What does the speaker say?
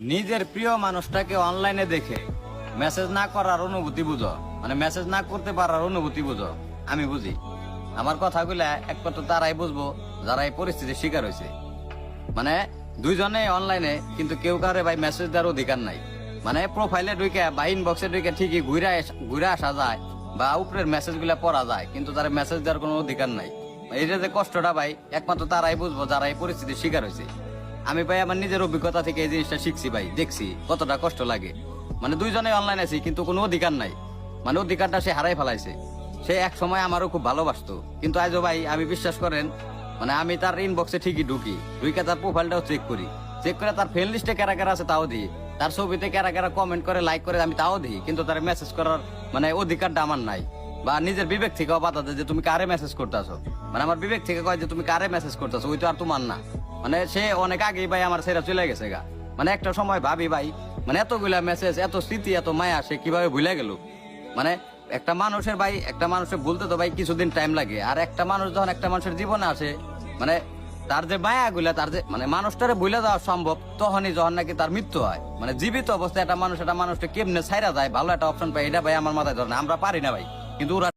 নিজের প্রিয় মানুষটাকে অনলাইনে দেখে মেসেজ না করার অনুভূতি বুঝো, মানে মেসেজ না করতে পারার অনুভূতি বুঝো। আমি বুঝি। আমার কথাগুলা একমাত্র তারাই বুঝবো যারা এই পরিস্থিতির শিকার হয়েছে। মানে দুইজনে অনলাইনে, কিন্তু কেউ কারে ভাই মেসেজ দেওয়ার অধিকার নাই। মানে প্রোফাইলে ঢুকে বা ইনবক্সে ঢুকে ঠিকই ঘুরে আসা যায় বা উপরের মেসেজ গুলা পড়া যায়, কিন্তু তার মেসেজ দেওয়ার কোনো অধিকার নাই। এইটা যে কষ্টটা ভাই একমাত্র তারাই বুঝবো যারা এই পরিস্থিতির শিকার হয়েছে। আমি ভাই আমার নিজের অভিজ্ঞতা থেকে এই জিনিসটা শিখছি ভাই, দেখছি কতটা কষ্ট লাগে। মানে দুইজনে অনলাইন আছি কিন্তু কোনো অধিকার নাই, মানে অধিকারটা সে হারাই ফেলাইছে। সে এক সময় আমারও খুব ভালোবাসতো, কিন্তু আজও ভাই আমি বিশ্বাস করেন, মানে আমি তার ইনবক্সে ঠিকই ঢুকে তার প্রোফাইলটাও চেক করে তার ফ্রেন্ড লিস্টে কারা কারা আছে তাও দিই, তার ছবিতে কারা কারা কমেন্ট করে লাইক করে আমি তাও দিই, কিন্তু তার মেসেজ করার মানে অধিকারটা আমার নাই। বা নিজের বিবেক থেকেও বাধা দেয় যে তুমি কারে মেসেজ করতেছো, মানে আমার বিবেক থেকে কয় যে তুমি কারে মেসেজ করতেছো, ওই তো আর তোমার না। মানে সে অনেক আগেই ভাই আমার ছেড়ে চলে গেছে গা। মানে একটা সময় ভাবি ভাই, মানে এতগুলা মেসেজ, এত স্মৃতি, এত মায়া সে কিভাবে ভুলে গেল। মানে একটা মানুষের ভাই, একটা মানুষের ভুলতে তো ভাই কিছুদিন টাইম লাগে। আর একটা মানুষ যখন একটা মানুষের জীবনে আসে, মানে তার যে মায়া গুলা, তার যে মানে মানুষটারে ভুলে দেওয়া সম্ভব তখনই যখন নাকি তার মৃত্যু হয়। মানে জীবিত অবস্থায় একটা মানুষটা কেমনে ছাইরা যায়, ভালো একটা অপশন পাই, এটা ভাই আমার মাথায় ধরে না। আমরা পারি না ভাই, কিন্তু ওরা